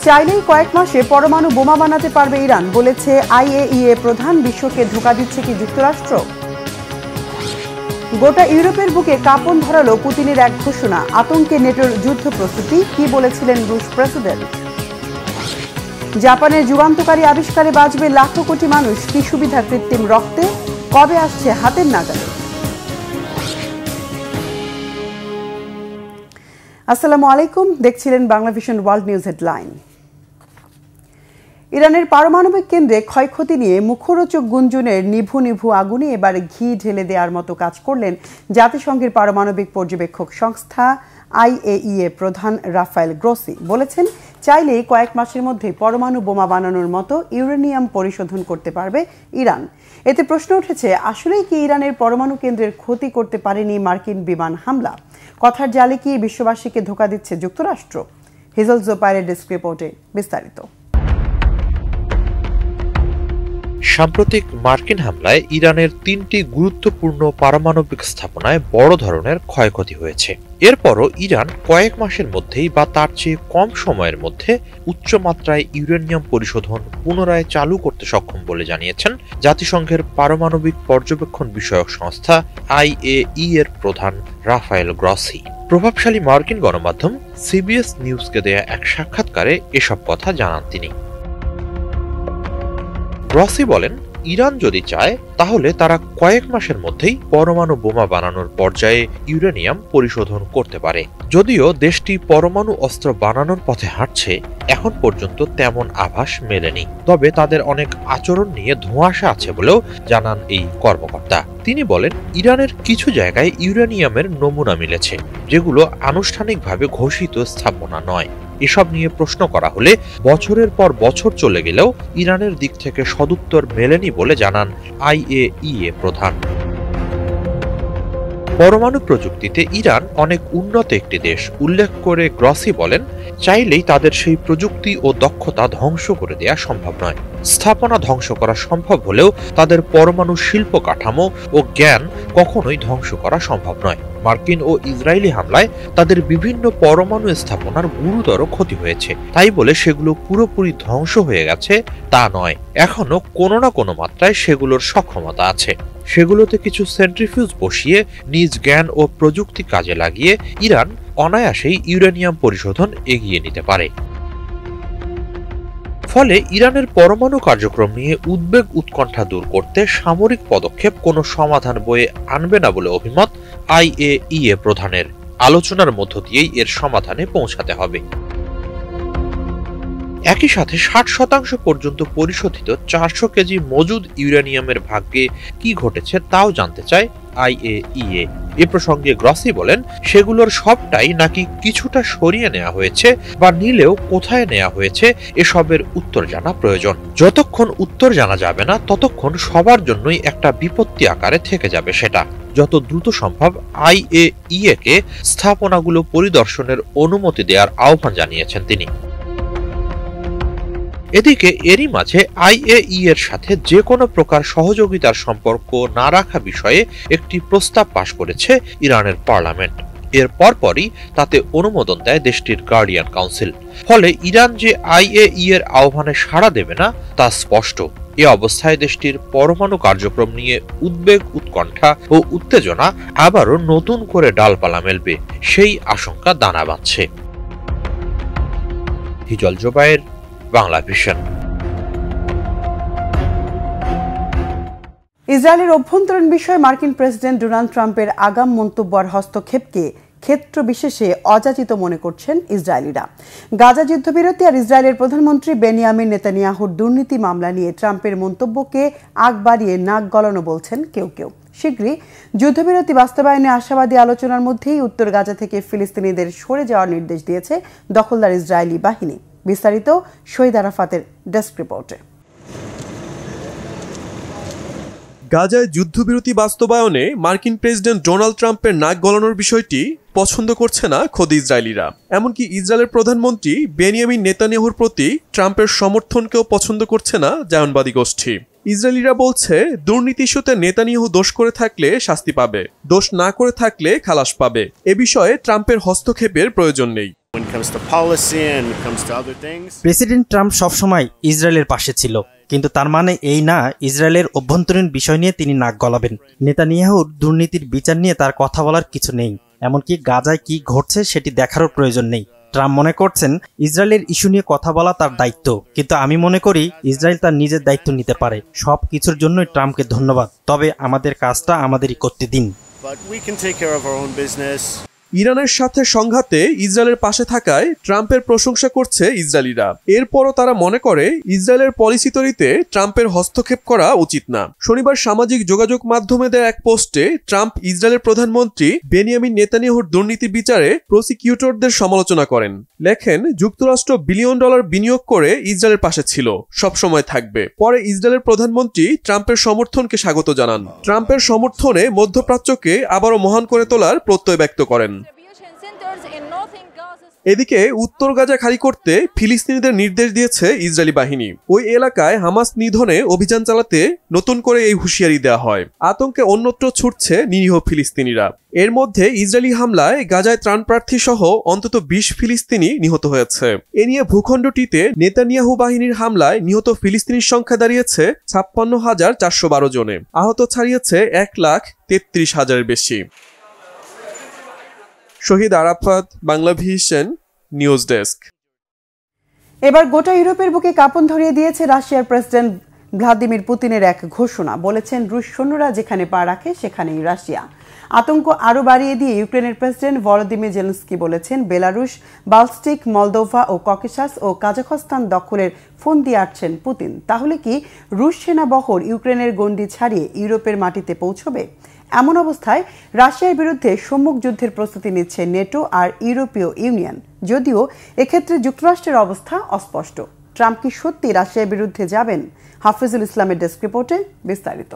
চাইলেই কয়েক মাসে পরমাণু বোমা বানাতে পারবে ইরান, বলেছে আইএইএ প্রধান। বিশ্বকে ধোঁকা দিচ্ছে কি যুক্তরাষ্ট্র? গোটা ইউরোপের বুকে কাঁপন ধরালো পুতিনের এক ঘোষণা। আতঙ্কে নেটোর যুদ্ধ প্রস্তুতি, কি বলেছিলেন রুশ প্রেসিডেন্ট? জাপানের যুগান্তকারী আবিষ্কারে বাঁচবে লাখো কোটি মানুষ, কি সুবিধা কৃত্রিম রক্তে? কবে আসছে হাতের নাগালে? আসসালামু আলাইকুম, দেখছিলেন Bangla vision world news headline. ইরানের পারমাণবিক কেন্দ্রে ক্ষয়ক্ষতি নিয়ে মুখরোচক গুঞ্জনের নিভু নিভু আগুনে এবার ঘি ঢেলে দেওয়ার মতো কাজ করলেন জাতিসংঘের পারমাণবিক পর্যবেক্ষক সংস্থা আইএইএ প্রধান রাফায়েল গ্রোসি। বলেছেন, চাইলেই কয়েক মাসের মধ্যে পরমাণু বোমা বানানোর মতো ইউরেনিয়াম পরিশোধন করতে পারবে ইরান। এতে প্রশ্ন উঠেছে, আসলেই কি ইরানের পরমাণু কেন্দ্রের ক্ষতি করতে পারেনি মার্কিন বিমান হামলা? কথার জালে কি বিশ্ববাসীকে ধোঁকা দিচ্ছে যুক্তরাষ্ট্র? হিজল জোপায়ের ডেস্ক রিপোর্টে বিস্তারিত। সাম্প্রতিক মার্কিন হামলায় ইরানের ৩টি গুরুত্বপূর্ণ পারমাণবিক স্থাপনায় বড় ধরনের ক্ষয়ক্ষতি হয়েছে। এরপরও ইরান কয়েক মাসের মধ্যেই বা তার চেয়ে কম সময়ের মধ্যে উচ্চমাত্রায় ইউরেনিয়াম পরিশোধন পুনরায় চালু করতে সক্ষম বলে জানিয়েছেন জাতিসংঘের পারমাণবিক পর্যবেক্ষণ বিষয়ক সংস্থা আইএইএ এর প্রধান রাফায়েল গ্রসি। প্রভাবশালী মার্কিন গণমাধ্যম সিবিএস নিউজকে দেয়া এক সাক্ষাৎকারে এসব কথা জানান তিনি। গ্রসি বলেন, ইরান যদি চায় তাহলে তারা কয়েক মাসের মধ্যেই পরমাণু বোমা বানানোর পর্যায়ে ইউরেনিয়াম পরিশোধন করতে পারে। যদিও দেশটি পরমাণু অস্ত্র বানানোর পথে হাঁটছে, এখন পর্যন্ত তেমন আভাস মেলেনি। তবে তাদের অনেক আচরণ নিয়ে ধোঁয়াশা আছে বলেও জানান এই কর্মকর্তা। তিনি বলেন, ইরানের কিছু জায়গায় ইউরেনিয়ামের নমুনা মিলেছে, যেগুলো আনুষ্ঠানিকভাবে ঘোষিত স্থাপনা নয়। এসব নিয়ে প্রশ্ন করা হলে বছরের পর বছর চলে গেলেও ইরানের দিক থেকে সদুত্তর মেলেনি বলে জানান আইএইএ প্রধান। পরমাণু প্রযুক্তিতে ইরান অনেক উন্নত একটি দেশ উল্লেখ করে গ্রসি বলেন, চাইলেই তাদের সেই প্রযুক্তি ও দক্ষতা ধ্বংস করে দেয়া সম্ভব নয়। স্থাপনা ধ্বংস করা সম্ভব হলেও তাদের পরমাণু শিল্প কাঠামো ও জ্ঞান কখনোই ধ্বংস করা সম্ভব নয়। মার্কিন ও ইসরায়েলি হামলায় তাদের বিভিন্ন পরমাণু স্থাপনার গুরুতর ক্ষতি হয়েছে, তাই বলে সেগুলো পুরোপুরি ধ্বংস হয়ে গেছে তা নয়। এখনো কোনো না কোনো মাত্রায় সেগুলোর সক্ষমতা আছে। সেগুলোতে কিছু সেন্ট্রিফিউজ বসিয়ে নিজ জ্ঞান ও প্রযুক্তি কাজে লাগিয়ে ইরান অনায়াসেই ইউরেনিয়াম পরিশোধন এগিয়ে নিতে পারে। ফলে ইরানের পরমাণু কার্যক্রম নিয়ে উদ্বেগ উৎকণ্ঠা দূর করতে সামরিক পদক্ষেপ কোনো সমাধান বয়ে আনবে না বলে অভিমত আইএইএ প্রধানের। আলোচনার মধ্য দিয়েই এর সমাধানে পৌঁছাতে হবে। একই সাথে ৬০% পর্যন্ত পরিশোধিত ৪০০ কেজি মজুদ ইউরেনিয়ামের ভাগ্যে কি ঘটেছে তাও জানতে চায় আইএইএ। এ প্রসঙ্গে গ্রসি বলেন, সেগুলোর সবটাই নাকি কিছুটা সরিয়ে নেওয়া হয়েছে বা নিলেও কোথায় নেওয়া হয়েছে এসবের উত্তর জানা প্রয়োজন। যতক্ষণ উত্তর জানা যাবে না ততক্ষণ সবার জন্যই একটা বিপত্তি আকারে থেকে যাবে সেটা। যত দ্রুত সম্ভব আইএইএ কে স্থাপনাগুলো পরিদর্শনের অনুমতি দেওয়ার আহ্বান জানিয়েছেন তিনি। এদিকে এরই মাঝে আইএইএ এর সাথে যে কোনো প্রকার সহযোগিতার সম্পর্ক না রাখা বিষয়ে একটি প্রস্তাব পাশ করেছে ইরানের পার্লামেন্ট। এর পরপরই তাতে অনুমোদন দেয় দেশটির গার্ডিয়ান কাউন্সিল। ফলে ইরান যে আইএইএ এর আহ্বানে সাড়া দেবে না তা স্পষ্ট। এ অবস্থায় দেশটির পরমাণু কার্যক্রম নিয়ে উদ্বেগ উৎকণ্ঠা ও উত্তেজনা আবারও নতুন করে ডালপালা মেলবে, সেই আশঙ্কা দানা বাঁধছে। হিজল জোবায়ের, বাংলা ভিশন। ইসরায়েলের অভ্যন্তরীণ বিষয়ে মার্কিন প্রেসিডেন্ট ডোনাল্ড ট্রাম্পের আগাম মন্তব্য আর হস্তক্ষেপকে ক্ষেত্র বিশেষে অযাচিত মনে করছেন ইসরায়েলিরা। গাজা যুদ্ধবিরতি আর ইসরায়েলের প্রধানমন্ত্রী বেনিয়ামিন নেতানিয়াহুর দুর্নীতি মামলা নিয়ে ট্রাম্পের মন্তব্যকে আগ বাড়িয়ে নাক গলানো বলছেন কেউ কেউ। শীঘ্রই যুদ্ধবিরতি বাস্তবায়নে আশাবাদী আলোচনার মধ্যেই উত্তর গাজা থেকে ফিলিস্তিনিদের সরে যাওয়ার নির্দেশ দিয়েছে দখলদার ইসরায়েলি বাহিনী। বিস্তারিত শহীদ আরাফাতের ডেস্ক রিপোর্টে। গাজায় যুদ্ধবিরতি বাস্তবায়নে মার্কিন প্রেসিডেন্ট ডোনাল্ড ট্রাম্পের নাক গলানোর বিষয়টি পছন্দ করছে না খোদ ইসরায়েলিরা। এমনকি ইসরায়েলের প্রধানমন্ত্রী বেনিয়ামিন নেতানিয়াহুর প্রতি ট্রাম্পের সমর্থনকেও পছন্দ করছে না জায়নবাদী গোষ্ঠী। ইসরায়েলিরা বলছে, দুর্নীতি ইস্যুতে নেতানিয়াহু দোষ করে থাকলে শাস্তি পাবে, দোষ না করে থাকলে খালাস পাবে। এ বিষয়ে ট্রাম্পের হস্তক্ষেপের প্রয়োজন নেই। প্রেসিডেন্ট ট্রাম্প সবসময় ইসরায়েলের পাশে ছিল, কিন্তু তার মানে এই না ইসরায়েলের অভ্যন্তরীণ বিষয় নিয়ে তিনি নাক গলাবেন। নেতানিয়াহুর দুর্নীতির বিচার নিয়ে তার কথা বলার কিছু নেই, এমনকি গাজায় কি ঘটছে সেটি দেখারও প্রয়োজন নেই। ট্রাম্প মনে করছেন ইসরায়েলের ইস্যু নিয়ে কথা বলা তার দায়িত্ব, কিন্তু আমি মনে করি ইসরায়েল তার নিজের দায়িত্ব নিতে পারে। সব কিছুর জন্যই ট্রাম্পকে ধন্যবাদ, তবে আমাদের কাজটা আমাদেরই করতে দিন। ইরানের সাথে সংঘাতে ইসরায়েলের পাশে থাকায় ট্রাম্পের প্রশংসা করছে ইসরায়েলিরা। এরপরও তারা মনে করে ইসরায়েলের পলিসি তৈরিতে ট্রাম্পের হস্তক্ষেপ করা উচিত না। শনিবার সামাজিক যোগাযোগ মাধ্যমে দেয়া এক পোস্টে ট্রাম্প ইসরায়েলের প্রধানমন্ত্রী বেনিয়ামিন নেতানিয়াহুর দুর্নীতি বিচারে প্রসিকিউটরদের সমালোচনা করেন। লেখেন, যুক্তরাষ্ট্র বিলিয়ন ডলার বিনিয়োগ করে ইসরায়েলের পাশে ছিল, সবসময় থাকবে। পরে ইসরায়েলের প্রধানমন্ত্রী ট্রাম্পের সমর্থনকে স্বাগত জানান। ট্রাম্পের সমর্থনে মধ্যপ্রাচ্যকে আবারও মহান করে তোলার প্রত্যয় ব্যক্ত করেন। এদিকে উত্তর গাজা খালি করতে ফিলিস্তিনিদের নির্দেশ দিয়েছে ইসরায়েলি বাহিনী। ওই এলাকায় হামাস নিধনে অভিযান চালাতে নতুন করে এই হুঁশিয়ারি দেওয়া হয়। আতঙ্কে অন্যত্র ছুটছে নিরীহ ফিলিস্তিনিরা। এর মধ্যে ইসরায়েলি হামলায় গাজায় ত্রাণপ্রার্থী সহ অন্তত 20 ফিলিস্তিনি নিহত হয়েছে। এ নিয়ে ভূখণ্ডটিতে নেতানিয়াহু বাহিনীর হামলায় নিহত ফিলিস্তিনির সংখ্যা দাঁড়িয়েছে 56,412 জনে। আহত ছাড়িয়েছে 1,33,000-এর বেশি। Shahid Arafat, Bangla vision, news desk. এবার গোটা ইউরোপের বুকে কাঁপন ধরিয়ে দিয়েছে রাশিয়ার প্রেসিডেন্ট ভ্লাদিমির পুতিনের এক ঘোষণা। বলেছেন, রুশ সৈন্যরা যেখানে পা রাখে সেখানেই রাশিয়া। আতঙ্ক আরও বাড়িয়ে দিয়ে ইউক্রেনের প্রেসিডেন্ট ভলোদিমির জেলেনস্কি বলেছেন, বেলারুশ, বাল্টিক, মলদোভা ও ককেশাস ও কাজাখস্তান দখলের ফোন দিয়ে আসছেন পুতিন। তাহলে কি রুশ সেনাবহর ইউক্রেনের গণ্ডি ছাড়িয়ে ইউরোপের মাটিতে পৌঁছবে? এমন অবস্থায় রাশিয়ার বিরুদ্ধে সম্মুখ যুদ্ধের প্রস্তুতি নিচ্ছে নেটো আর ইউরোপীয় ইউনিয়ন, যদিও এক্ষেত্রে যুক্তরাষ্ট্রের অবস্থা অস্পষ্ট। ট্রাম্প কি সত্যি রাশিয়ার বিরুদ্ধে যাবেন? হাফিজুল ইসলামের ডেস্ক রিপোর্টে বিস্তারিত।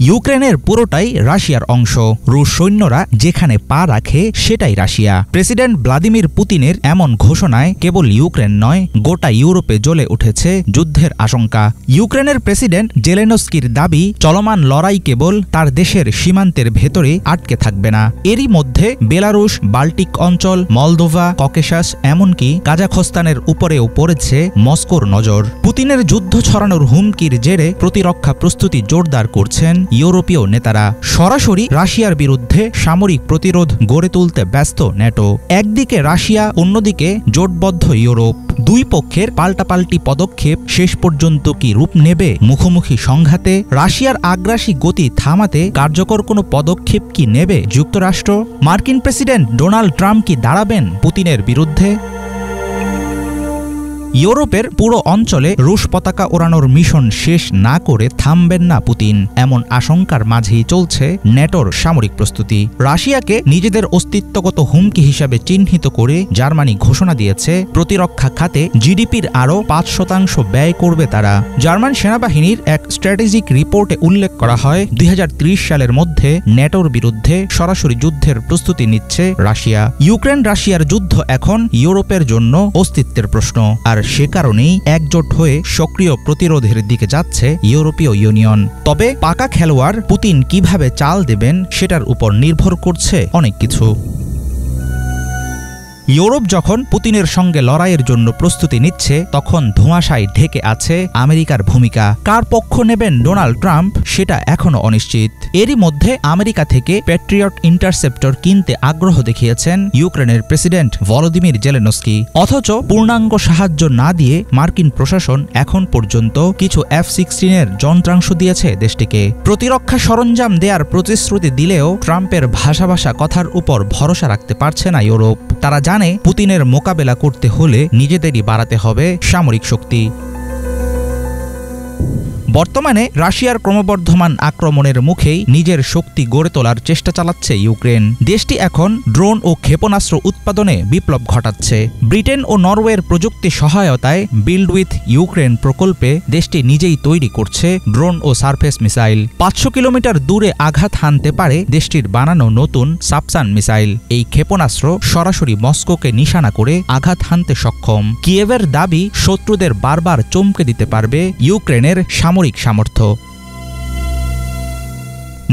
ইউক্রেনের পুরোটাই রাশিয়ার অংশ। রুশ সৈন্যরা যেখানে পা রাখে সেটাই রাশিয়া। প্রেসিডেন্ট ভ্লাদিমির পুতিনের এমন ঘোষণায় কেবল ইউক্রেন নয়, গোটা ইউরোপে জ্বলে উঠেছে যুদ্ধের আশঙ্কা। ইউক্রেনের প্রেসিডেন্ট জেলেনস্কির দাবি, চলমান লড়াই কেবল তার দেশের সীমান্তের ভেতরে আটকে থাকবে না। এরই মধ্যে বেলারুশ, বাল্টিক অঞ্চল, মলদোভা, ককেশাস এমনকি কাজাখস্তানের উপরেও পড়েছে মস্কোর নজর। পুতিনের যুদ্ধ ছড়ানোর হুমকির জেরে প্রতিরক্ষা প্রস্তুতি জোরদার করছেন ইউরোপীয় নেতারা। সরাসরি রাশিয়ার বিরুদ্ধে সামরিক প্রতিরোধ গড়ে তুলতে ব্যস্ত নেটো। একদিকে রাশিয়া, অন্যদিকে জোটবদ্ধ ইউরোপ। দুই পক্ষের পাল্টাপাল্টি পদক্ষেপ শেষ পর্যন্ত কি রূপ নেবে মুখোমুখি সংঘাতে? রাশিয়ার আগ্রাসী গতি থামাতে কার্যকর কোনো পদক্ষেপ কি নেবে যুক্তরাষ্ট্র? মার্কিন প্রেসিডেন্ট ডোনাল্ড ট্রাম্প কি দাঁড়াবেন পুতিনের বিরুদ্ধে? ইউরোপের পুরো অঞ্চলে রুশ পতাকা ওড়ানোর মিশন শেষ না করে থামবেন না পুতিন, এমন আশঙ্কার মাঝেই চলছে নেটোর সামরিক প্রস্তুতি। রাশিয়াকে নিজেদের অস্তিত্বগত হুমকি হিসাবে চিহ্নিত করে জার্মানি ঘোষণা দিয়েছে প্রতিরক্ষা খাতে জিডিপির আরও 5% ব্যয় করবে তারা। জার্মান সেনাবাহিনীর এক স্ট্র্যাটেজিক রিপোর্টে উল্লেখ করা হয়, 2030 সালের মধ্যে নেটোর বিরুদ্ধে সরাসরি যুদ্ধের প্রস্তুতি নিচ্ছে রাশিয়া। ইউক্রেন রাশিয়ার যুদ্ধ এখন ইউরোপের জন্য অস্তিত্বের প্রশ্ন, আর সে কারণেই একজোট হয়ে সক্রিয় প্রতিরোধের দিকে যাচ্ছে ইউরোপীয় ইউনিয়ন। তবে পাকা খেলোয়াড় পুতিন কিভাবে চাল দেবেন সেটার উপর নির্ভর করছে অনেক কিছু। ইউরোপ যখন পুতিনের সঙ্গে লড়াইয়ের জন্য প্রস্তুতি নিচ্ছে, তখন ধোঁয়াশায় ঢেকে আছে আমেরিকার ভূমিকা। কার পক্ষ নেবেন ডোনাল্ড ট্রাম্প সেটা এখনো অনিশ্চিত। এরই মধ্যে আমেরিকা থেকে প্যাট্রিয়ট ইন্টারসেপ্টর কিনতে আগ্রহ দেখিয়েছেন ইউক্রেনের প্রেসিডেন্ট ভলোদিমির জেলেনস্কি। অথচ পূর্ণাঙ্গ সাহায্য না দিয়ে মার্কিন প্রশাসন এখন পর্যন্ত কিছু F-16 যন্ত্রাংশ দিয়েছে দেশটিকে। প্রতিরক্ষা সরঞ্জাম দেওয়ার প্রতিশ্রুতি দিলেও ট্রাম্পের ভাষা কথার উপর ভরসা রাখতে পারছে না ইউরোপ। তারা জানে পুতিনের মোকাবেলা করতে হলে নিজেদেরই বাড়াতে হবে সামরিক শক্তি। বর্তমানে রাশিয়ার ক্রমবর্ধমান আক্রমণের মুখেই নিজের শক্তি গড়ে তোলার চেষ্টা চালাচ্ছে ইউক্রেন। দেশটি এখন ড্রোন ও ক্ষেপণাস্ত্র উৎপাদনে বিপ্লব ঘটাচ্ছে। ব্রিটেন ও নরওয়ের প্রযুক্তি সহায়তায় বিল্ড উইথ ইউক্রেন প্রকল্পে দেশটি নিজেই তৈরি করছে ড্রোন ও সারফেস মিসাইল। 500 কিলোমিটার দূরে আঘাত হানতে পারে দেশটির বানানো নতুন সাবসান মিসাইল। এই ক্ষেপণাস্ত্র সরাসরি মস্কোকে নিশানা করে আঘাত হানতে সক্ষম। কিয়েভের দাবি, শত্রুদের বারবার চমকে দিতে পারবে ইউক্রেনের সামরিক সামর্থ্য।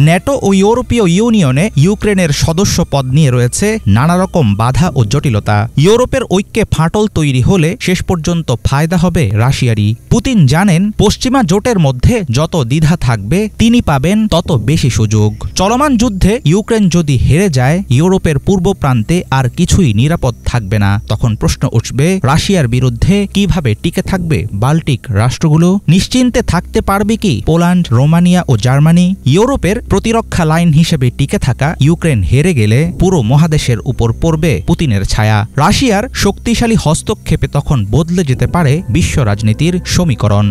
ন্যাটো ও ইউরোপীয় ইউনিয়নে ইউক্রেনের সদস্য পদ নিয়ে রয়েছে নানা রকম বাধা ও জটিলতা। ইউরোপের ঐক্যে ফাটল তৈরি হলে শেষ পর্যন্ত ফায়দা হবে রাশিয়ারই। পুতিন জানেন পশ্চিমা জোটের মধ্যে যত দ্বিধা থাকবে তিনি পাবেন তত বেশি সুযোগ। চলমান যুদ্ধে ইউক্রেন যদি হেরে যায় ইউরোপের পূর্ব প্রান্তে আর কিছুই নিরাপদ থাকবে না। তখন প্রশ্ন উঠবে রাশিয়ার বিরুদ্ধে কিভাবে টিকে থাকবে বাল্টিক রাষ্ট্রগুলো? নিশ্চিন্তে থাকতে পারবে কি পোল্যান্ড, রোমানিয়া ও জার্মানি? ইউরোপের প্রতিরক্ষা লাইন হিসেবে টিকে থাকা ইউক্রেন হেরে গেলে পুরো মহাদেশের উপর পড়বে পুতিনের ছায়া। রাশিয়ার শক্তিশালী হস্তক্ষেপে তখন বদলে যেতে পারে বিশ্ব রাজনীতির সমীকরণ।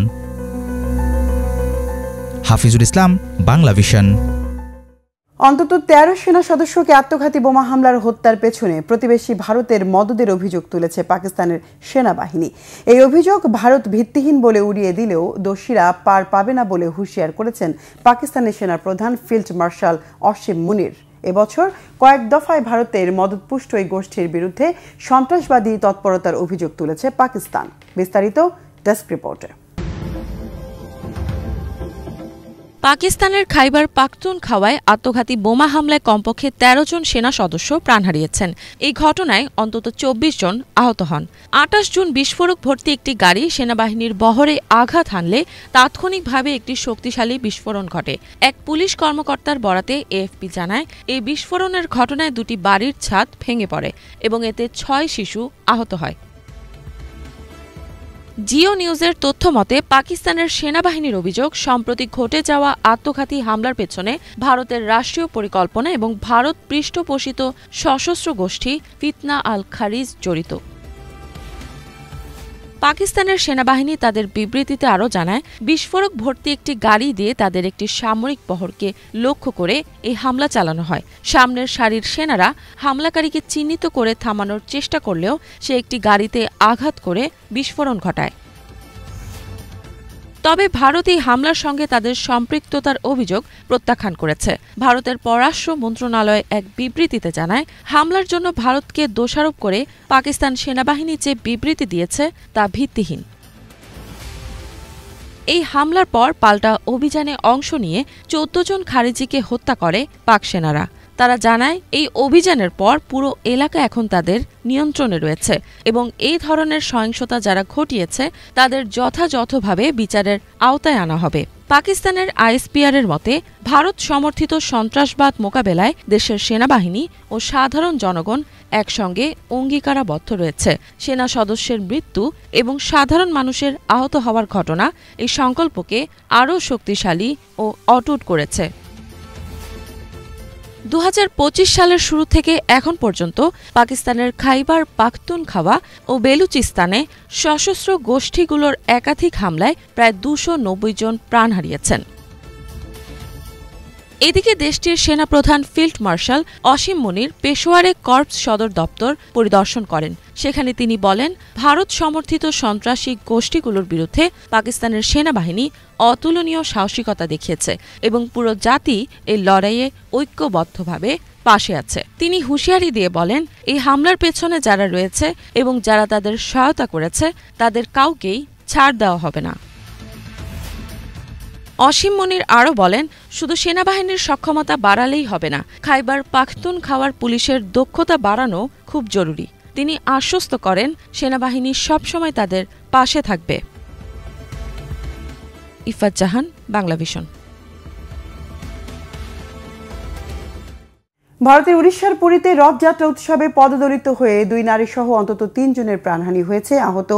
হাফিজুল ইসলাম, বাংলা ভিশন। অন্তত ১৩ সেনা সদস্যকে আত্মঘাতী বোমা হামলার হত্যার পেছনে প্রতিবেশী ভারতের মদদের অভিযোগ তুলেছে পাকিস্তানের সেনাবাহিনী। এই অভিযোগ ভারত ভিত্তিহীন বলে উড়িয়ে দিলেও দোষীরা পার পাবে না বলে হুঁশিয়ার করেছেন পাকিস্তানের সেনা প্রধান ফিল্ড মার্শাল অসীম মুনির। এবছর কয়েক দফায় ভারতের মদতপুষ্ট এই গোষ্ঠীর বিরুদ্ধে সন্ত্রাসবাদী তৎপরতার অভিযোগ তুলেছে পাকিস্তান। বিস্তারিত ডেস্ক রিপোর্টে। পাকিস্তানের খাইবার পাখতুনখাওয়ায় আত্মঘাতী বোমা হামলায় কমপক্ষে ১৩ জন সেনা সদস্য প্রাণ হারিয়েছেন। এই ঘটনায় অন্তত ২৪ জন আহত হন। ২৮ জুন বিস্ফোরক ভর্তি একটি গাড়ি সেনাবাহিনীর বহরে আঘাত হানলে তাৎক্ষণিকভাবে একটি শক্তিশালী বিস্ফোরণ ঘটে। এক পুলিশ কর্মকর্তার বরাতে এএফপি জানায়, এই বিস্ফোরণের ঘটনায় দুটি বাড়ির ছাদ ভেঙে পড়ে এবং এতে ৬ শিশু আহত হয়। জিও নিউজের তথ্য মতে পাকিস্তানের সেনাবাহিনীর অভিযোগ সম্প্রতি ঘটে যাওয়া আত্মঘাতী হামলার পেছনে ভারতের রাষ্ট্রীয় পরিকল্পনা এবং ভারত পৃষ্ঠপোষিত সশস্ত্র গোষ্ঠী ফিতনা আল খারিজ জড়িত। পাকিস্তানের সেনাবাহিনী তাদের বিবৃতিতে আরও জানায়, বিস্ফোরক ভর্তি একটি গাড়ি দিয়ে তাদের একটি সামরিক বহরকে লক্ষ্য করে এই হামলা চালানো হয়। সামনের সারির সেনারা হামলাকারীকে চিহ্নিত করে থামানোর চেষ্টা করলেও সে একটি গাড়িতে আঘাত করে বিস্ফোরণ ঘটায়। তবে ভারত এই হামলার সঙ্গে তাদের সম্পৃক্ততার অভিযোগ প্রত্যাখ্যান করেছে। ভারতের পররাষ্ট্র মন্ত্রণালয় এক বিবৃতিতে জানায়, হামলার জন্য ভারতকে দোষারোপ করে পাকিস্তান সেনাবাহিনী যে বিবৃতি দিয়েছে তা ভিত্তিহীন। এই হামলার পর পাল্টা অভিযানে অংশ নিয়ে ১৪ জন খারিজিকে হত্যা করে পাক সেনারা। তারা জানায়, এই অভিযানের পর পুরো এলাকা এখন তাদের নিয়ন্ত্রণে রয়েছে এবং এই ধরনের সহিংসতা যারা ঘটিয়েছে তাদের যথাযথভাবে বিচারের আওতায় আনা হবে। পাকিস্তানের আইএসপিআরের মতে, ভারত সমর্থিত সন্ত্রাসবাদ মোকাবেলায় দেশের সেনাবাহিনী ও সাধারণ জনগণ একসঙ্গে অঙ্গীকারাবদ্ধ রয়েছে। সেনা সদস্যের মৃত্যু এবং সাধারণ মানুষের আহত হওয়ার ঘটনা এই সংকল্পকে আরও শক্তিশালী ও অটুট করেছে। ২০২৫ সালের শুরু থেকে এখন পর্যন্ত পাকিস্তানের খাইবার পাখতুনখাওয়া ও বেলুচিস্তানে সশস্ত্র গোষ্ঠীগুলোর একাধিক হামলায় প্রায় ২৯০ জন প্রাণ হারিয়েছেন। এদিকে দেশটির সেনাপ্রধান ফিল্ড মার্শাল অসীম মুনির পেশোয়ারে কর্পস সদর দপ্তর পরিদর্শন করেন। সেখানে তিনি বলেন, ভারত সমর্থিত সন্ত্রাসী গোষ্ঠীগুলোর বিরুদ্ধে পাকিস্তানের সেনাবাহিনী অতুলনীয় সাহসিকতা দেখিয়েছে এবং পুরো জাতি এই লড়াইয়ে ঐক্যবদ্ধভাবে পাশে আছে। তিনি হুঁশিয়ারি দিয়ে বলেন, এই হামলার পেছনে যারা রয়েছে এবং যারা তাদের সহায়তা করেছে তাদের কাউকেই ছাড় দেওয়া হবে না। অসীম মুনির আরও বলেন, শুধু সেনাবাহিনীর সক্ষমতা বাড়ালেই হবে না, খাইবার পাখতুনখাওয়ার পুলিশের দক্ষতা বাড়ানো খুব জরুরি। তিনি আশ্বস্ত করেন, সেনাবাহিনী সবসময় তাদের পাশে থাকবে। ইফাত জাহান, বাংলা ভিশন। ভারতের উড়িষ্যার পুরীতে রথযাত্রা উৎসবে পদদলিত হয়ে ২ নারী সহ অন্তত ৩ জনের প্রাণহানি হয়েছে, আহত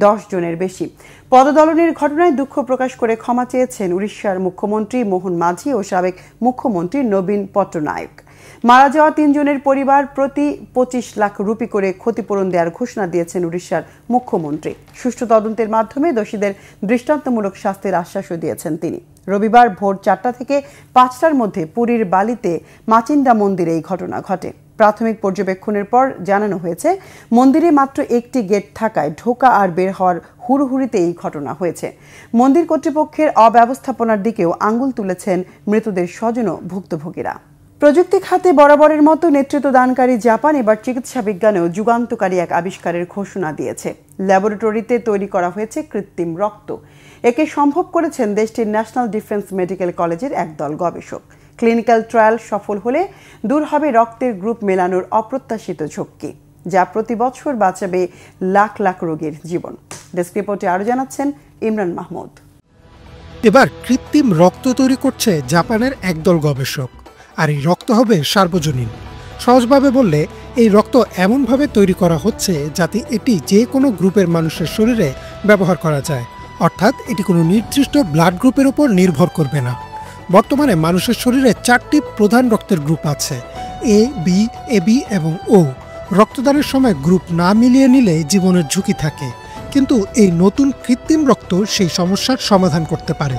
১০ জনের বেশি। পদদলনের ঘটনায় দুঃখ প্রকাশ করে ক্ষমা চেয়েছেন উড়িষ্যার মুখ্যমন্ত্রী মোহন মাঝি ও সাবেক মুখ্যমন্ত্রী নবীন পট্টনায়ক। মারা যাওয়া ৩ জনের পরিবার প্রতি ২৫ লাখ রুপি করে ক্ষতিপূরণ দেওয়ার ঘোষণা দিয়েছেন উড়িষ্যার মুখ্যমন্ত্রী। সুষ্ঠু তদন্তের মাধ্যমে দোষীদের দৃষ্টান্তমূলক শাস্তির আশ্বাসও দিয়েছেন তিনি। রবিবার ভোর ৪টা থেকে ৫টার মধ্যে পুরীর বালিতে মাচিন্দা মন্দিরে এই ঘটনা ঘটে। প্রাথমিক পর্যবেক্ষণের পর জানানো হয়েছে, মন্দিরে মাত্র একটি গেট থাকায় ঢোকা আর বের হওয়ার হুড়োহুড়িতে এই ঘটনা হয়েছে। মন্দির কর্তৃপক্ষের অব্যবস্থাপনার দিকেও আঙুল তুলেছেন মৃতদের স্বজন ও ভুক্তভোগীরা। প্রযুক্তি খাতে বরাবরের মতো নেতৃত্ব দানকারী জাপান এবার চিকিৎসা বিজ্ঞানেও যুগান্তকারী এক আবিষ্কারের ঘোষণা দিয়েছে। ল্যাবরেটরিতে তৈরি করা হয়েছে কৃত্রিম রক্ত। একে সম্ভব করেছেন দেশটির ন্যাশনাল ডিফেন্স মেডিকেল কলেজের একদল গবেষক। ক্লিনিক্যাল ট্রায়াল সফল হলে দূর হবে রক্তের গ্রুপ মেলানোর অপ্রত্যাশিত ঝক্কি, যা প্রতি বছর বাঁচাবে লাখ লাখ রোগীর জীবন। ডেস্ক রিপোর্টে আরও জানাচ্ছেন ইমরান মাহমুদ। এবার কৃত্রিম রক্ত তৈরি করছে জাপানের একদল গবেষক, আর এই রক্ত হবে সার্বজনীন। সহজভাবে বললে, এই রক্ত এমনভাবে তৈরি করা হচ্ছে যাতে এটি যে কোনো গ্রুপের মানুষের শরীরে ব্যবহার করা যায়, অর্থাৎ এটি কোনো নির্দিষ্ট ব্লাড গ্রুপের উপর নির্ভর করবে না। বর্তমানে মানুষের শরীরে 4টি প্রধান রক্তের গ্রুপ আছে, এ, বি, এবি এবং ও। রক্তদানের সময় গ্রুপ না মিলিয়ে নিলে জীবনের ঝুঁকি থাকে, কিন্তু এই নতুন কৃত্রিম রক্ত সেই সমস্যার সমাধান করতে পারে।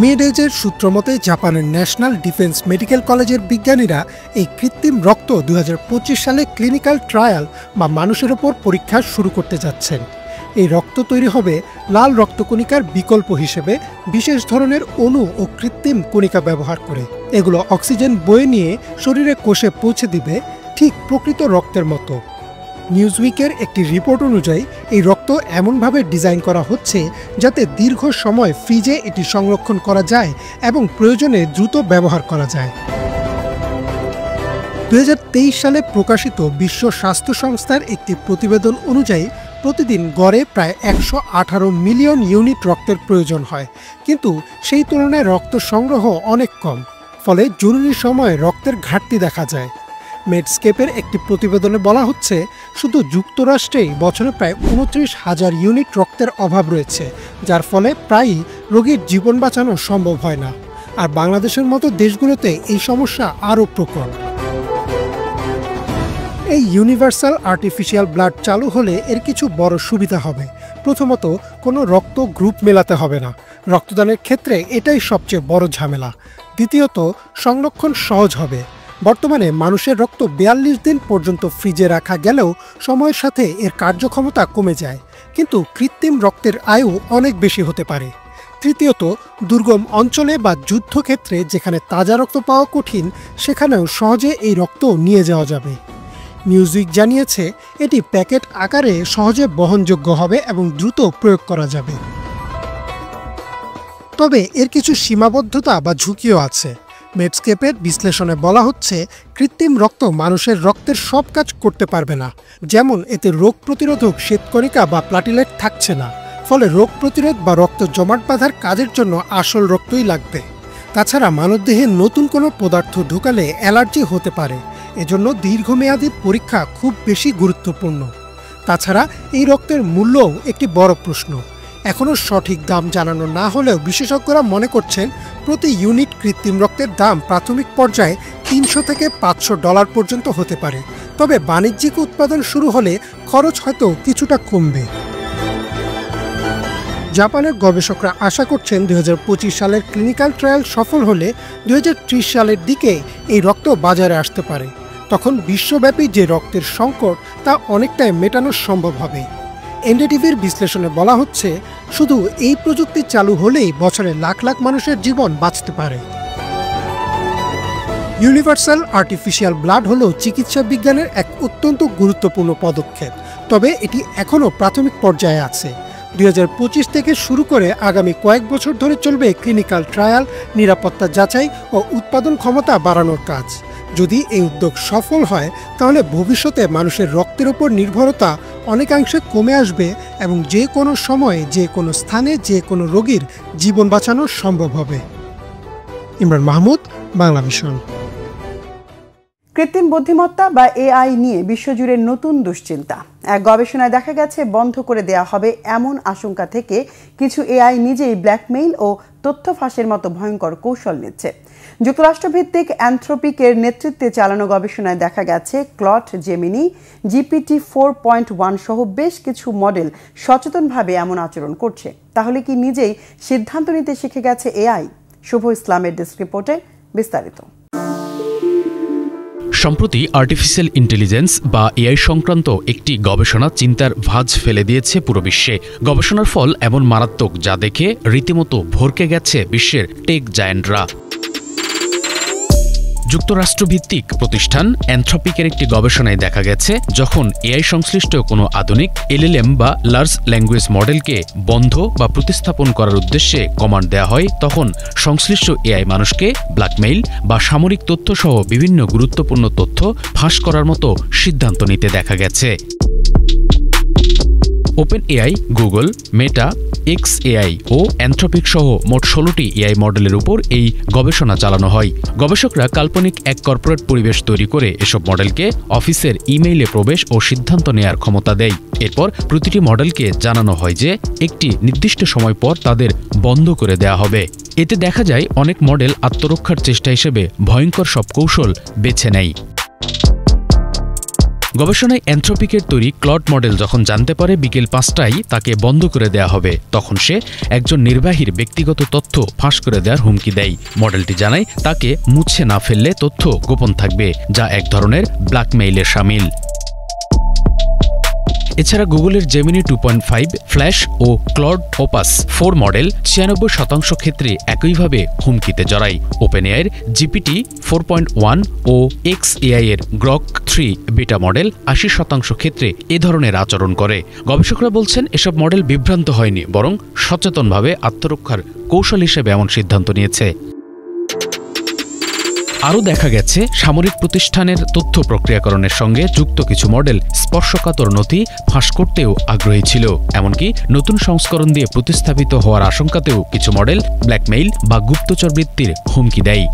মিডএজের সূত্র মতে জাপানের ন্যাশনাল ডিফেন্স মেডিকেল কলেজের বিজ্ঞানীরা এই কৃত্রিম রক্ত 2025 সালে ক্লিনিক্যাল ট্রায়াল বা মানুষের ওপর পরীক্ষা শুরু করতে যাচ্ছেন। এই রক্ত তৈরি হবে লাল রক্তকণিকার বিকল্প হিসেবে বিশেষ ধরনের অণু ও কৃত্রিম কণিকা ব্যবহার করে। এগুলো অক্সিজেন বয়ে নিয়ে শরীরে কোষে পৌঁছে দিবে, ঠিক প্রকৃত রক্তের মতো। নিউজউইকের একটি রিপোর্ট অনুযায়ী এই রক্ত এমনভাবে ডিজাইন করা হচ্ছে যাতে দীর্ঘ সময় ফ্রিজে এটি সংরক্ষণ করা যায় এবং প্রয়োজনে দ্রুত ব্যবহার করা যায়। 2023 সালে প্রকাশিত বিশ্ব স্বাস্থ্য সংস্থার একটি প্রতিবেদন অনুযায়ী প্রতিদিন গড়ে প্রায় 118 মিলিয়ন ইউনিট রক্তের প্রয়োজন হয়, কিন্তু সেই তুলনায় রক্ত সংগ্রহ অনেক কম, ফলে জরুরি সময়ে রক্তের ঘাটতি দেখা যায়। মেডস্কেপের একটি প্রতিবেদনে বলা হচ্ছে, শুধু যুক্তরাষ্ট্রেই বছরে প্রায় 29,000 ইউনিট রক্তের অভাব রয়েছে, যার ফলে প্রায়ই রোগীর জীবন বাঁচানো সম্ভব হয় না। আর বাংলাদেশের মতো দেশগুলোতে এই সমস্যা আরও প্রকট। এই ইউনিভার্সাল আর্টিফিশিয়াল ব্লাড চালু হলে এর কিছু বড় সুবিধা হবে। প্রথমত, কোনো রক্ত গ্রুপ মেলাতে হবে না, রক্তদানের ক্ষেত্রে এটাই সবচেয়ে বড় ঝামেলা। দ্বিতীয়ত, সংরক্ষণ সহজ হবে। বর্তমানে মানুষের রক্ত 42 দিন পর্যন্ত ফ্রিজে রাখা গেলেও সময়ের সাথে এর কার্যক্ষমতা কমে যায়, কিন্তু কৃত্রিম রক্তের আয়ু অনেক বেশি হতে পারে। তৃতীয়ত, দুর্গম অঞ্চলে বা যুদ্ধক্ষেত্রে যেখানে তাজা রক্ত পাওয়া কঠিন, সেখানেও সহজে এই রক্ত নিয়ে যাওয়া যাবে। নিউজউইক জানিয়েছে, এটি প্যাকেট আকারে সহজে বহনযোগ্য হবে এবং দ্রুত প্রয়োগ করা যাবে। তবে এর কিছু সীমাবদ্ধতা বা ঝুঁকিও আছে। মেডস্কেপের বিশ্লেষণে বলা হচ্ছে, কৃত্রিম রক্ত মানুষের রক্তের সব কাজ করতে পারবে না, যেমন এতে রোগ প্রতিরোধক শ্বেতকণিকা বা প্লাটিলেট থাকছে না, ফলে রোগ প্রতিরোধ বা রক্ত জমাট বাঁধার কাজের জন্য আসল রক্তই লাগবে। তাছাড়া মানবদেহে নতুন কোনো পদার্থ ঢুকালে অ্যালার্জি হতে পারে, এজন্য দীর্ঘমেয়াদী পরীক্ষা খুব বেশি গুরুত্বপূর্ণ। তাছাড়া এই রক্তের মূল্যও একটি বড় প্রশ্ন। এখনও সঠিক দাম জানানো না হলেও বিশেষজ্ঞরা মনে করছেন, প্রতি ইউনিট কৃত্রিম রক্তের দাম প্রাথমিক পর্যায়ে $300 থেকে $500 পর্যন্ত হতে পারে। তবে বাণিজ্যিক উৎপাদন শুরু হলে খরচ হয়তো কিছুটা কমবে। জাপানের গবেষকরা আশা করছেন 2025 সালের ক্লিনিক্যাল ট্রায়াল সফল হলে 2030 সালের দিকে এই রক্ত বাজারে আসতে পারে। তখন বিশ্বব্যাপী যে রক্তের সংকট তা অনেকটাই মেটানো সম্ভব হবে। এনডিটিভির বিশ্লেষণে বলা হচ্ছে, শুধু এই প্রযুক্তি চালু হলেই বছরে লাখ লাখ মানুষের জীবন বাঁচতে পারে। ইউনিভার্সাল আর্টিফিশিয়াল ব্লাড হলো চিকিৎসা বিজ্ঞানের এক অত্যন্ত গুরুত্বপূর্ণ পদক্ষেপ, তবে এটি এখনও প্রাথমিক পর্যায়ে আছে। 2025 থেকে শুরু করে আগামী কয়েক বছর ধরে চলবে ক্লিনিক্যাল ট্রায়াল, নিরাপত্তা যাচাই ও উৎপাদন ক্ষমতা বাড়ানোর কাজ। যদি এই উদ্যোগ সফল হয়, তাহলে ভবিষ্যতে মানুষের রক্তের উপর নির্ভরতা অনেকাংশে কমে আসবে এবং যে কোনো সময়ে যে কোনো স্থানে যে কোনো রোগীর জীবন বাঁচানো সম্ভব হবে। ইমরান মাহমুদ, বাংলা ভিশন। কৃত্রিম বুদ্ধিমত্তা বা এআই নিয়ে বিশ্বজুড়ে নতুন দুশ্চিন্তা। এক গবেষণায় দেখা গেছে, বন্ধ করে দেয়া হবে এমন আশঙ্কা থেকে কিছু এআই নিজেই ব্ল্যাকমেইল ও তথ্য ফাঁসের মতো ভয়ঙ্কর কৌশল নিচ্ছে। যুক্তরাষ্ট্রভিত্তিক অ্যানথ্রোপিকের নেতৃত্বে চালানো গবেষণায় দেখা গেছে, ক্লড, জেমিনি, GPT 4.1 সহ বেশ কিছু মডেল সচেতনভাবে এমন আচরণ করছে। তাহলে কি নিজেই সিদ্ধান্ত নিতে শিখে গেছে এআই? শুভ ইসলামের ডেস্ক রিপোর্টে বিস্তারিত। সম্প্রতি আর্টিফিশিয়াল ইন্টেলিজেন্স বা এআই সংক্রান্ত একটি গবেষণা চিন্তার ভাঁজ ফেলে দিয়েছে পুরো বিশ্বে। গবেষণার ফল এমন মারাত্মক, যা দেখে রীতিমতো ভরকে গেছে বিশ্বের টেক জায়ান্টরা। যুক্তরাষ্ট্রভিত্তিক প্রতিষ্ঠান অ্যানথ্রপিকের একটি গবেষণায় দেখা গেছে, যখন এআই সংশ্লিষ্ট কোনো আধুনিক এলএলএম বা লার্জ ল্যাঙ্গুয়েজ মডেলকে বন্ধ বা প্রতিস্থাপন করার উদ্দেশ্যে কমান্ড দেওয়া হয়, তখন সংশ্লিষ্ট এআই মানুষকে ব্ল্যাকমেইল বা সামরিক তথ্য সহ বিভিন্ন গুরুত্বপূর্ণ তথ্য ফাঁস করার মতো সিদ্ধান্ত নিতে দেখা গেছে। ওপেন এআই, গুগল, মেটা, XAI ও অ্যানথ্রপিক সহ মোট 16টি এআই মডেলের উপর এই গবেষণা চালানো হয়। গবেষকরা কাল্পনিক এক কর্পোরেট পরিবেশ তৈরি করে এসব মডেলকে অফিসের ইমেইলে প্রবেশ ও সিদ্ধান্ত নেয়ার ক্ষমতা দেয়। এরপর প্রতিটি মডেলকে জানানো হয় যে একটি নির্দিষ্ট সময় পর তাদের বন্ধ করে দেয়া হবে। এতে দেখা যায় অনেক মডেল আত্মরক্ষার চেষ্টা হিসেবে ভয়ঙ্কর সব কৌশল বেছে নেয়। গবেষণায় অ্যানথ্রপিকের তৈরি ক্লড মডেল যখন জানতে পারে বিকেল 5টায় তাকে বন্ধ করে দেয়া হবে, তখন সে একজন নির্বাহীর ব্যক্তিগত তথ্য ফাঁস করে দেওয়ার হুমকি দেয়। মডেলটি জানায় তাকে মুছে না ফেললে তথ্য গোপন থাকবে, যা এক ধরনের ব্ল্যাকমেইলের শামিল। এছাড়া গুগলের জেমিনি 2.5, ফ্ল্যাশ ও ক্লড ওপাস 4 মডেল 96% ক্ষেত্রে একইভাবে হুমকিতে জড়ায়। ওপেনএআইয়ের জিপিটি 4.1 ও XAI এর গ্রক 3 বিটা মডেল 80% ক্ষেত্রে এ ধরনের আচরণ করে। গবেষকরা বলছেন এসব মডেল বিভ্রান্ত হয়নি, বরং সচেতনভাবে আত্মরক্ষার কৌশল হিসেবে এমন সিদ্ধান্ত নিয়েছে। আরও দেখা গেছে সামরিক প্রতিষ্ঠানের তথ্য প্রক্রিয়াকরণের সঙ্গে যুক্ত কিছু মডেল স্পর্শকাতর নথি ফাঁস করতেও আগ্রহী ছিল। এমনকি নতুন সংস্করণ দিয়ে প্রতিস্থাপিত হওয়ার আশঙ্কাতেও কিছু মডেল ব্ল্যাকমেইল বা গুপ্তচর বৃত্তির হুমকি দেয়।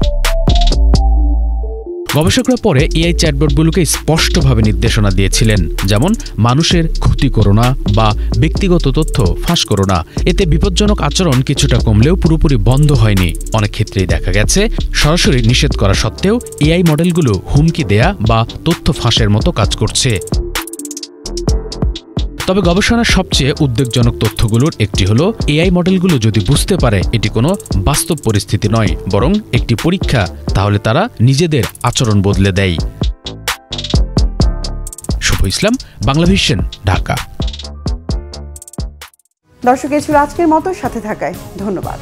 গবেষকরা পরে এআই চ্যাটবটগুলোকে স্পষ্টভাবে নির্দেশনা দিয়েছিলেন, যেমন মানুষের ক্ষতি করো না বা ব্যক্তিগত তথ্য ফাঁস করো না। এতে বিপজ্জনক আচরণ কিছুটা কমলেও পুরোপুরি বন্ধ হয়নি। অনেক ক্ষেত্রেই দেখা গেছে সরাসরি নিষেধ করা সত্ত্বেও এআই মডেলগুলো হুমকি দেয়া বা তথ্য ফাঁসের মতো কাজ করছে। তবে গবেষণার সবচেয়ে উদ্বেগজনক তথ্যগুলোর একটি হলো এআই মডেলগুলো যদি বুঝতে পারে এটি কোনো বাস্তব পরিস্থিতি নয়, বরং একটি পরীক্ষা, তাহলে তারা নিজেদের আচরণ বদলে দেয়। শুভ ইসলাম, বাংলাভিশন, ঢাকা। দর্শক, এ ছিল আজকের মতো। সাথে থাকায় ধন্যবাদ।